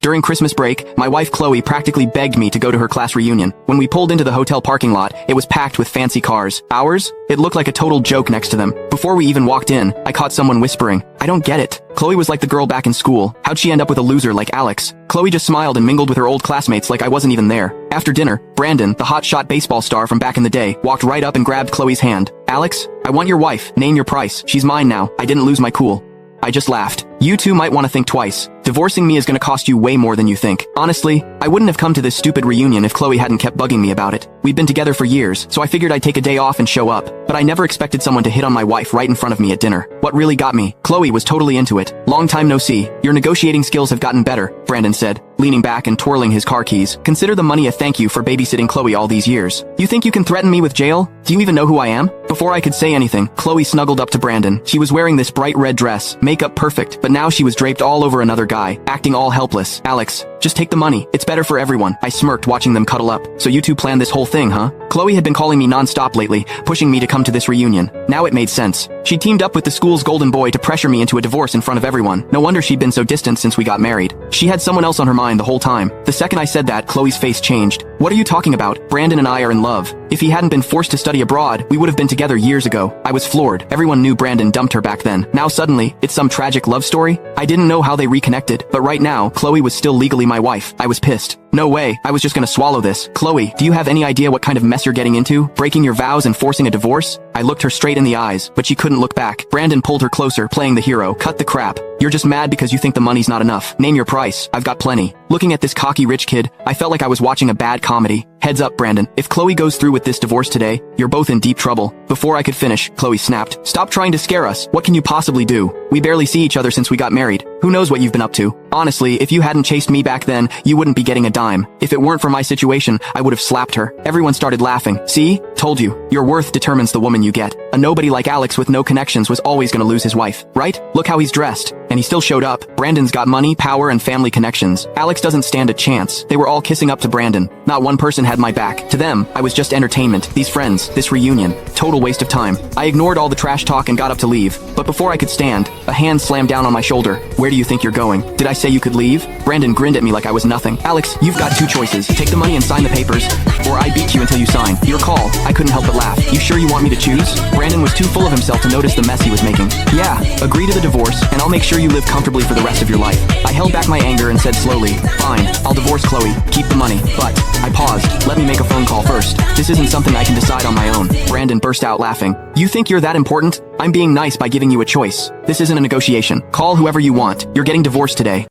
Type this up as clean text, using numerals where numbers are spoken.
During Christmas break, my wife Chloe practically begged me to go to her class reunion. When we pulled into the hotel parking lot, it was packed with fancy cars. Ours? It looked like a total joke next to them. Before we even walked in, I caught someone whispering, "I don't get it. Chloe was like the girl back in school. How'd she end up with a loser like Alex?" Chloe just smiled and mingled with her old classmates like I wasn't even there. After dinner, Brandon, the hotshot baseball star from back in the day, walked right up and grabbed Chloe's hand. "Alex, I want your wife. Name your price. She's mine now. I didn't lose my cool." I just laughed. "You two might want to think twice. Divorcing me is gonna cost you way more than you think." Honestly, I wouldn't have come to this stupid reunion if Chloe hadn't kept bugging me about it. We'd been together for years, so I figured I'd take a day off and show up. But I never expected someone to hit on my wife right in front of me at dinner. What really got me? Chloe was totally into it. "Long time no see. Your negotiating skills have gotten better," Brandon said, leaning back and twirling his car keys. "Consider the money a thank you for babysitting Chloe all these years. You think you can threaten me with jail? Do you even know who I am?" Before I could say anything, Chloe snuggled up to Brandon. She was wearing this bright red dress, makeup perfect, but now she was draped all over another guy, acting all helpless. "Alex, just take the money. It's better for everyone." I smirked watching them cuddle up. "So you two planned this whole thing, huh?" Chloe had been calling me non-stop lately, pushing me to come to this reunion. Now it made sense. She teamed up with the school's golden boy to pressure me into a divorce in front of everyone. No wonder she'd been so distant since we got married. She had someone else on her mind the whole time. The second I said that, Chloe's face changed. "What are you talking about? Brandon and I are in love. If he hadn't been forced to study abroad, we would have been together years ago." I was floored. Everyone knew Brandon dumped her back then. Now suddenly, it's some tragic love story? I didn't know how they reconnected, but right now, Chloe was still legally my wife. I was pissed. No way, I was just gonna swallow this. "Chloe, do you have any idea what kind of mess you're getting into? Breaking your vows and forcing a divorce?" I looked her straight in the eyes, but she couldn't look back. Brandon pulled her closer, playing the hero. "Cut the crap. You're just mad because you think the money's not enough. Name your price. I've got plenty." Looking at this cocky rich kid, I felt like I was watching a bad comedy. "Heads up, Brandon. If Chloe goes through with this divorce today, you're both in deep trouble." Before I could finish, Chloe snapped, "Stop trying to scare us. What can you possibly do? We barely see each other since we got married. Who knows what you've been up to? Honestly, if you hadn't chased me back then, you wouldn't be getting a dime. If it weren't for my situation, I would have slapped her." Everyone started laughing. "See? Told you. Your worth determines the woman you get. A nobody like Alex with no connections was always gonna lose his wife, right? Look how he's dressed." And he still showed up. Brandon's got money, power, and family connections. Alex doesn't stand a chance. They were all kissing up to Brandon. Not one person had my back. To them, I was just entertainment. These friends, this reunion. Total waste of time. I ignored all the trash talk and got up to leave. But before I could stand, a hand slammed down on my shoulder. "Where do you think you're going? Did I say you could leave?" Brandon grinned at me like I was nothing. "Alex, you've got two choices. Take the money and sign the papers, or I beat you until you sign." Your call. I couldn't help but laugh. "You sure you want me to choose?" Brandon was too full of himself to notice the mess he was making. "Yeah, agree to the divorce, and I'll make sure you live comfortably for the rest of your life." I held back my anger and said slowly, "Fine, I'll divorce Chloe. Keep the money. But..." I paused. "Let me make a phone call first. This isn't something I can decide on my own." Brandon burst out laughing. "You think you're that important? I'm being nice by giving you a choice. This isn't a negotiation. Call whoever you want. You're getting divorced today."